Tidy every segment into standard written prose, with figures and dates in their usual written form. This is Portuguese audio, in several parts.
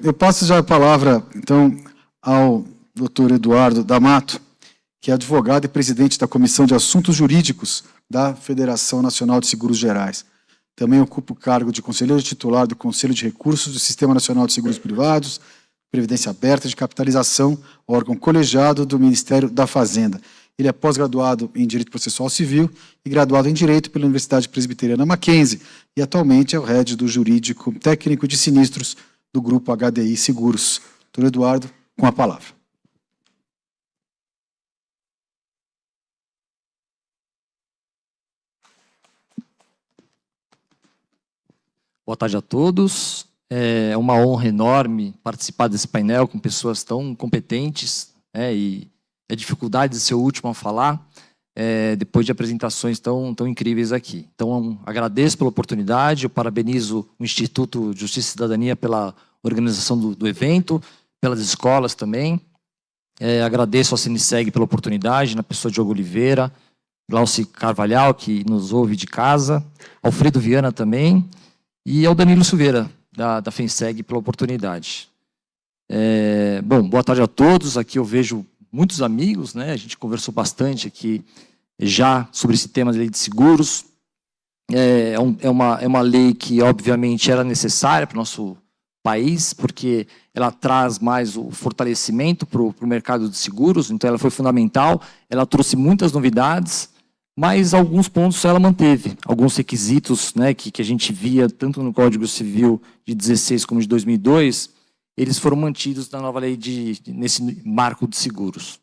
eu passo já a palavra, então, ao doutor Eduardo D'Amato, que é advogado e presidente da Comissão de Assuntos Jurídicos da Federação Nacional de Seguros Gerais. Também ocupa o cargo de conselheiro titular do Conselho de Recursos do Sistema Nacional de Seguros Privados, Previdência Aberta de Capitalização, órgão colegiado do Ministério da Fazenda. Ele é pós-graduado em Direito Processual Civil e graduado em Direito pela Universidade Presbiteriana Mackenzie e atualmente é o head do Jurídico Técnico de Sinistros do Grupo HDI Seguros. Doutor Eduardo, com a palavra. Boa tarde a todos. É uma honra enorme participar desse painel com pessoas tão competentes, né, e a dificuldade de ser o último a falar, depois de apresentações tão incríveis aqui. Então, agradeço pela oportunidade, eu parabenizo o Instituto Justiça e Cidadania pela organização do evento, pelas escolas também. Agradeço ao Cineseg pela oportunidade, na pessoa de Diogo Oliveira, Glauci Carvalhal, que nos ouve de casa, Alfredo Viana também, e ao Danilo Silveira, da FENSEG, pela oportunidade. Bom, boa tarde a todos. Aqui eu vejo muitos amigos, né? A gente conversou bastante aqui já sobre esse tema da lei de seguros. É uma lei que, obviamente, era necessária para o nosso país, porque ela traz mais o fortalecimento para o mercado de seguros, então ela foi fundamental, ela trouxe muitas novidades, mas alguns pontos ela manteve, alguns requisitos, né, que a gente via tanto no Código Civil de 16 como de 2002, eles foram mantidos na nova lei nesse marco de seguros.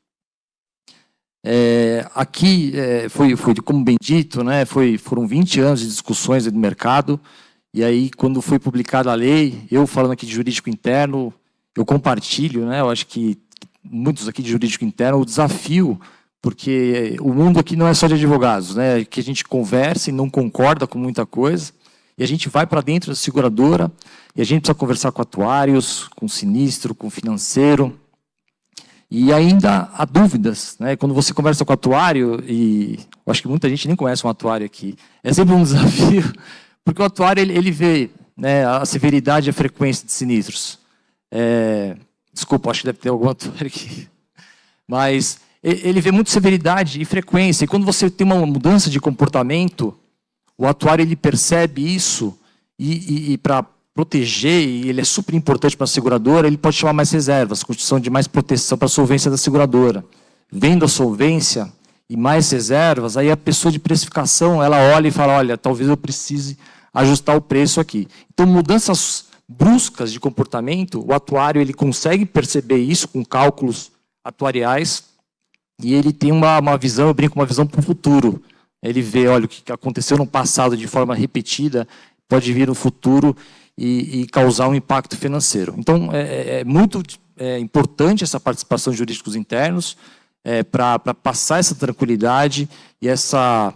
Aqui, foi como bem dito, né, foram 20 anos de discussões do mercado, e aí, quando foi publicada a lei, eu falando aqui de jurídico interno, eu compartilho, né, eu acho que muitos aqui de jurídico interno, o desafio, porque o mundo aqui não é só de advogados, né? Que a gente conversa e não concorda com muita coisa, e a gente vai para dentro da seguradora, e a gente precisa conversar com atuários, com sinistro, com financeiro, e ainda há dúvidas, né? Quando você conversa com o atuário, e eu acho que muita gente nem conhece um atuário aqui, é sempre um desafio, porque o atuário ele vê, né, a severidade e a frequência de sinistros. Desculpa, acho que deve ter algum atuário aqui, mas ele vê muito severidade e frequência, e quando você tem uma mudança de comportamento, o atuário ele percebe isso, e para proteger, e ele é super importante para a seguradora, ele pode chamar mais reservas, constituição de mais proteção para a solvência da seguradora. Vendo a solvência e mais reservas, aí a pessoa de precificação, ela olha e fala, olha, talvez eu precise ajustar o preço aqui. Então, mudanças bruscas de comportamento, o atuário ele consegue perceber isso com cálculos atuariais, e ele tem uma visão, eu brinco, uma visão para o futuro. Ele vê, olha, o que aconteceu no passado de forma repetida, pode vir no futuro e causar um impacto financeiro. Então, é muito importante essa participação de jurídicos internos para passar essa tranquilidade e essa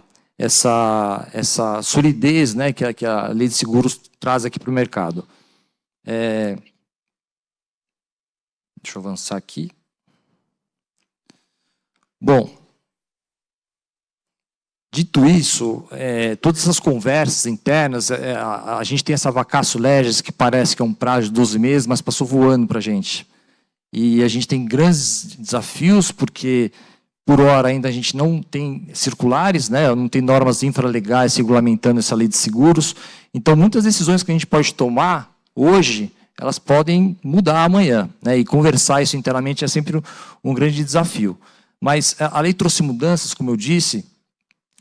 solidez, né, que a lei de seguros traz aqui para o mercado. Deixa eu avançar aqui. Bom, dito isso, todas essas conversas internas, a gente tem essa vacatio legis, que parece que é um prazo de 12 meses, mas passou voando para a gente. E a gente tem grandes desafios, porque, por hora, ainda a gente não tem circulares, né, não tem normas infralegais regulamentando essa lei de seguros. Então, muitas decisões que a gente pode tomar hoje, elas podem mudar amanhã, né, e conversar isso internamente é sempre um grande desafio. Mas a lei trouxe mudanças, como eu disse,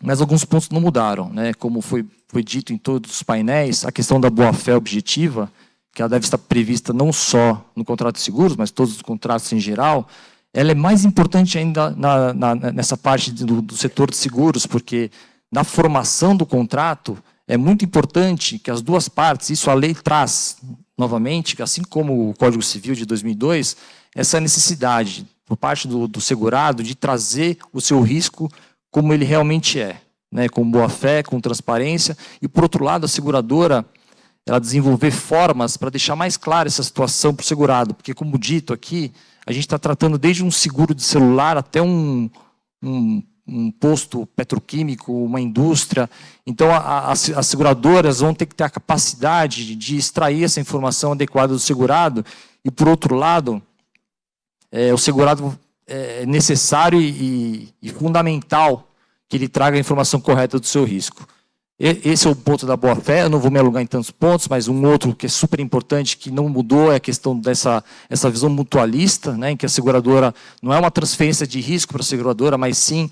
mas alguns pontos não mudaram, né? Como foi dito em todos os painéis, a questão da boa-fé objetiva, que ela deve estar prevista não só no contrato de seguros, mas todos os contratos em geral, ela é mais importante ainda nessa parte do setor de seguros, porque na formação do contrato é muito importante que as duas partes, isso a lei traz novamente, assim como o Código Civil de 2002, essa necessidade por parte do segurado de trazer o seu risco como ele realmente é, né, com boa-fé, com transparência, e, por outro lado, a seguradora ela desenvolver formas para deixar mais clara essa situação para o segurado, porque, como dito aqui, a gente está tratando desde um seguro de celular até um posto petroquímico, uma indústria. Então, as seguradoras vão ter que ter a capacidade de extrair essa informação adequada do segurado e, por outro lado, o segurado é necessário e fundamental que ele traga a informação correta do seu risco. Esse é o ponto da boa-fé, eu não vou me alongar em tantos pontos, mas um outro que é super importante, que não mudou, é a questão essa visão mutualista, né, em que a seguradora não é uma transferência de risco para a seguradora, mas sim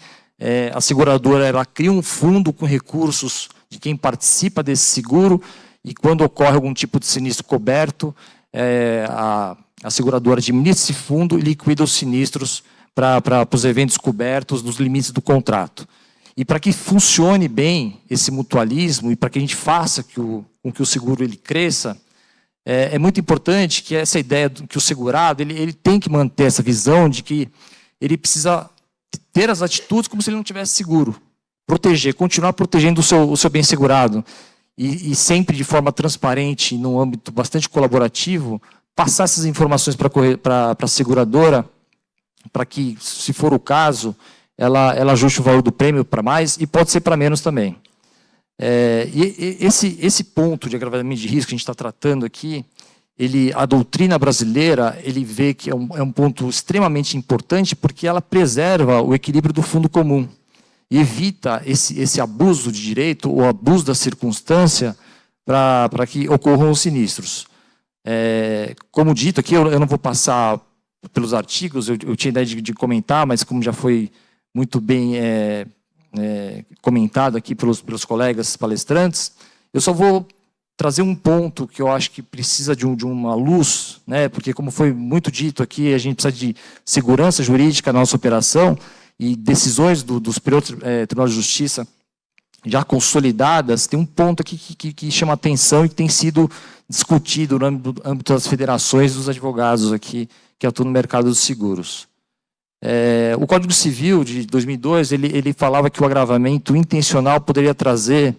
a seguradora ela cria um fundo com recursos de quem participa desse seguro, e quando ocorre algum tipo de sinistro coberto, a seguradora administra esse fundo e liquida os sinistros para os eventos cobertos nos limites do contrato. E para que funcione bem esse mutualismo e para que a gente faça com que o seguro ele cresça, é muito importante que essa ideia que o segurado ele tem que manter essa visão de que ele precisa ter as atitudes como se ele não tivesse seguro. Proteger, continuar protegendo o seu bem segurado. E sempre de forma transparente, num âmbito bastante colaborativo, passar essas informações para a seguradora, para que, se for o caso, ela ajuste o valor do prêmio para mais e pode ser para menos também. Esse ponto de agravamento de risco que a gente está tratando aqui, a doutrina brasileira, ele vê que é um ponto extremamente importante porque ela preserva o equilíbrio do fundo comum e evita esse abuso de direito ou abuso da circunstância para que ocorram os sinistros. Como dito aqui, eu não vou passar pelos artigos, eu tinha ideia de comentar, mas como já foi muito bem comentado aqui pelos colegas palestrantes, eu só vou trazer um ponto que eu acho que precisa de uma luz, né, porque como foi muito dito aqui, a gente precisa de segurança jurídica na nossa operação e decisões do Superior Tribunal de Justiça já consolidadas. Tem um ponto aqui que chama atenção e que tem sido discutido no âmbito das federações dos advogados aqui que atuam no mercado dos seguros. O Código Civil de 2002, ele falava que o agravamento intencional poderia trazer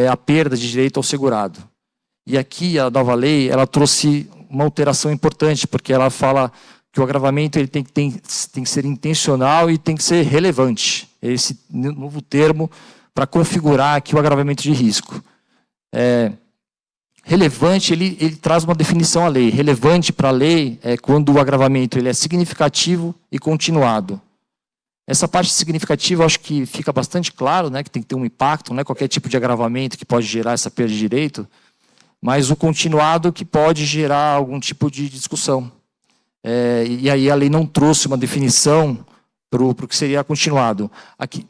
a perda de direito ao segurado. E aqui a nova lei, ela trouxe uma alteração importante, porque ela fala que o agravamento ele tem que ser intencional e tem que ser relevante. Esse novo termo para configurar aqui o agravamento de risco. Relevante, ele traz uma definição à lei. Relevante para a lei é quando o agravamento ele é significativo e continuado. Essa parte significativa, eu acho que fica bastante claro, né, que tem que ter um impacto, né, qualquer tipo de agravamento que pode gerar essa perda de direito, mas o continuado que pode gerar algum tipo de discussão. E aí a lei não trouxe uma definição para o que seria continuado. Aqui,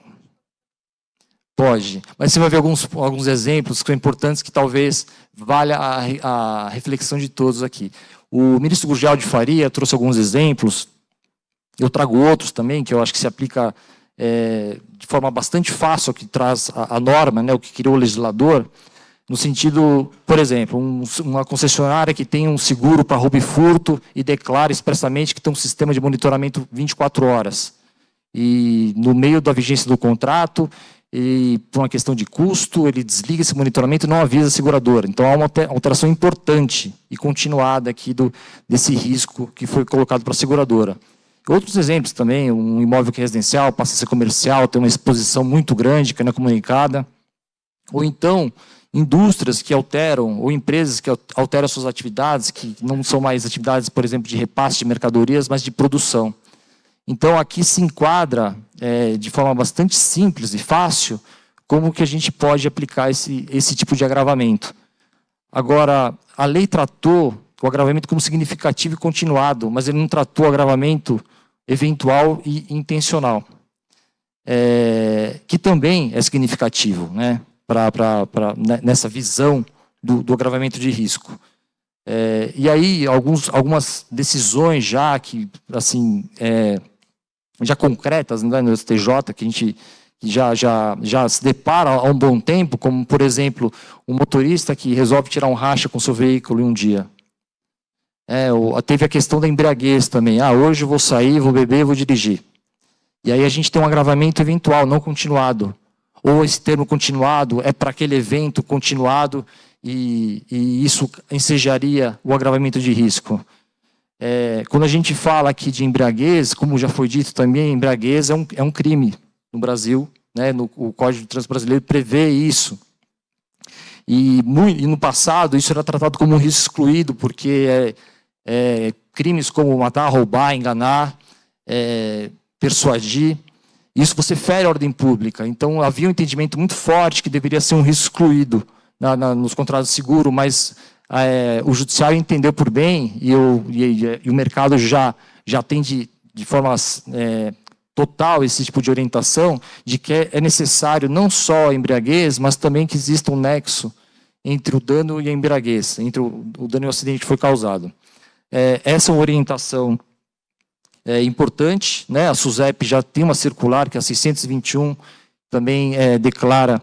pode, mas você vai ver alguns exemplos que são importantes que talvez valha a reflexão de todos aqui. O ministro Gurgel de Faria trouxe alguns exemplos, eu trago outros também, que eu acho que se aplica de forma bastante fácil ao que traz a norma, né, o que criou o legislador, no sentido, por exemplo, uma concessionária que tem um seguro para roubo e furto e declara expressamente que tem um sistema de monitoramento 24 horas. E no meio da vigência do contrato, e por uma questão de custo, ele desliga esse monitoramento e não avisa a seguradora. Então, há uma alteração importante e continuada aqui desse risco que foi colocado para a seguradora. Outros exemplos também, um imóvel que é residencial, passa a ser comercial, tem uma exposição muito grande que não é comunicada. Ou então, indústrias que alteram, ou empresas que alteram suas atividades, que não são mais atividades, por exemplo, de repasse de mercadorias, mas de produção. Então, aqui se enquadra, de forma bastante simples e fácil, como que a gente pode aplicar esse tipo de agravamento. Agora, a lei tratou o agravamento como significativo e continuado, mas ele não tratou o agravamento eventual e intencional, que também é significativo, né, nessa visão do agravamento de risco. E aí, algumas decisões já que, assim, já concretas, né, no STJ, que a gente já se depara há um bom tempo, como, por exemplo, um motorista que resolve tirar um racha com seu veículo em um dia. Teve a questão da embriaguez também. Hoje eu vou sair, vou beber, vou dirigir. E aí a gente tem um agravamento eventual, não continuado. Ou esse termo continuado é para aquele evento continuado e isso ensejaria o agravamento de risco. Quando a gente fala aqui de embriaguez, como já foi dito também, embriaguez é um crime no Brasil, né? O Código de Trânsito Brasileiro prevê isso. E no passado isso era tratado como um risco excluído, porque crimes como matar, roubar, enganar, persuadir. Isso você fere a ordem pública. Então, havia um entendimento muito forte que deveria ser um risco excluído nos contratos de seguro, mas o judiciário entendeu por bem e o mercado já tem de forma total esse tipo de orientação de que é necessário não só a embriaguez, mas também que exista um nexo entre o dano e a embriaguez, entre o dano e o acidente que foi causado. Essa é uma orientação importante, né? A SUSEP já tem uma circular, que é a 621, também declara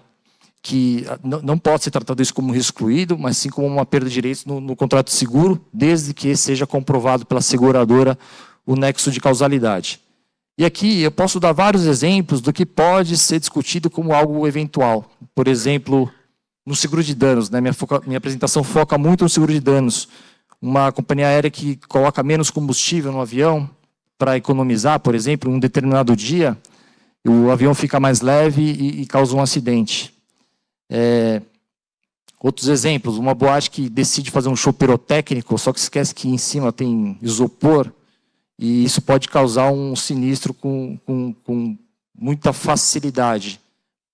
que não pode ser tratado isso como risco excluído, mas sim como uma perda de direitos no contrato de seguro, desde que seja comprovado pela seguradora o nexo de causalidade. E aqui eu posso dar vários exemplos do que pode ser discutido como algo eventual. Por exemplo, no seguro de danos, né? Minha apresentação foca muito no seguro de danos. Uma companhia aérea que coloca menos combustível no avião para economizar, por exemplo, em um determinado dia, o avião fica mais leve e causa um acidente. Outros exemplos, uma boate que decide fazer um show pirotécnico, só que esquece que em cima tem isopor, e isso pode causar um sinistro com muita facilidade.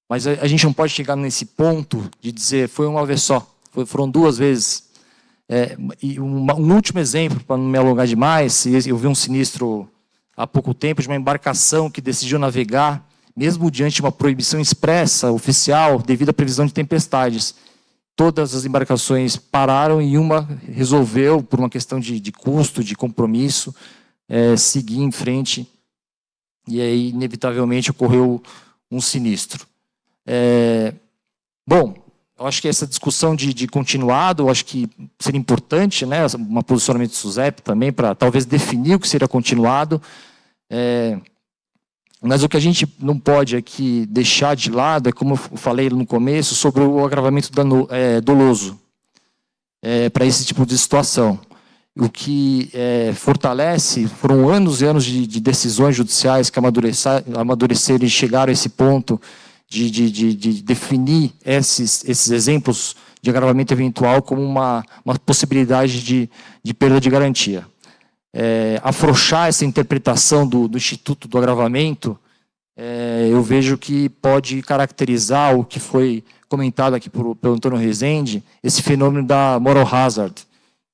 Mas a gente não pode chegar nesse ponto de dizer foi uma vez só, foram duas vezes. E um último exemplo, para não me alongar demais, eu vi um sinistro há pouco tempo de uma embarcação que decidiu navegar, mesmo diante de uma proibição expressa, oficial, devido à previsão de tempestades. Todas as embarcações pararam e uma resolveu, por uma questão de custo, de compromisso, seguir em frente. E aí, inevitavelmente, ocorreu um sinistro. Bom, eu acho que essa discussão de continuado, eu acho que seria importante, né, um posicionamento do SUSEP também, para talvez definir o que seria continuado. Mas o que a gente não pode aqui deixar de lado é, como eu falei no começo, sobre o agravamento doloso para esse tipo de situação. O que fortalece, foram anos e anos de decisões judiciais que amadureceram e chegaram a esse ponto de definir esses exemplos de agravamento eventual como uma possibilidade de perda de garantia. Afrouxar essa interpretação do Instituto do Agravamento, eu vejo que pode caracterizar o que foi comentado aqui pelo Antônio Rezende, esse fenômeno da moral hazard,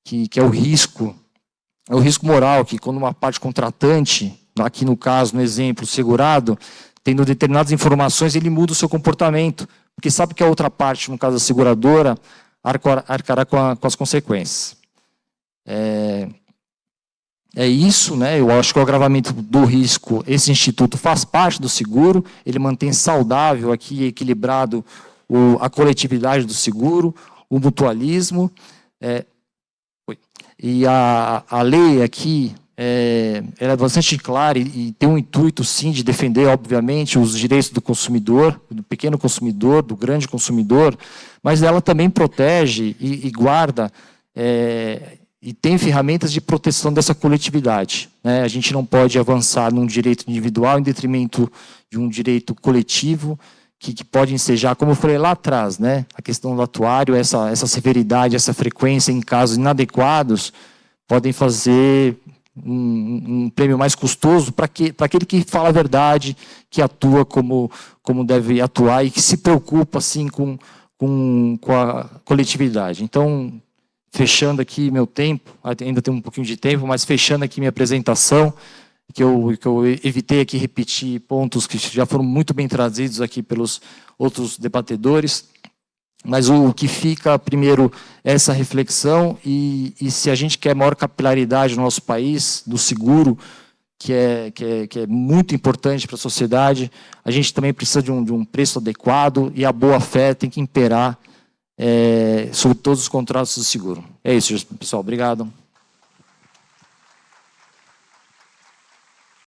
que é o risco moral, que quando uma parte contratante, aqui no caso, no exemplo, segurado, tendo determinadas informações, ele muda o seu comportamento, porque sabe que a outra parte, no caso a seguradora, arcará com as consequências. Isso, né? Eu acho que o agravamento do risco, esse instituto faz parte do seguro, ele mantém saudável aqui, equilibrado a coletividade do seguro, o mutualismo, e a lei aqui ela é bastante clara e tem um intuito, sim, de defender, obviamente, os direitos do consumidor, do pequeno consumidor, do grande consumidor, mas ela também protege e guarda e tem ferramentas de proteção dessa coletividade, né? A gente não pode avançar num direito individual em detrimento de um direito coletivo que pode ensejar, como eu falei lá atrás, né? A questão do atuário, essa severidade, essa frequência em casos inadequados, podem fazer um prêmio mais custoso para aquele que fala a verdade, que atua como deve atuar e que se preocupa, assim, com a coletividade. Então, fechando aqui meu tempo, ainda tem um pouquinho de tempo, mas fechando aqui minha apresentação, que eu evitei aqui repetir pontos que já foram muito bem trazidos aqui pelos outros debatedores, mas o que fica, primeiro, é essa reflexão, e se a gente quer maior capilaridade no nosso país, do seguro, que é muito importante para a sociedade, a gente também precisa de um preço adequado, e a boa-fé tem que imperar sobre todos os contratos de seguro. É isso, pessoal. Obrigado.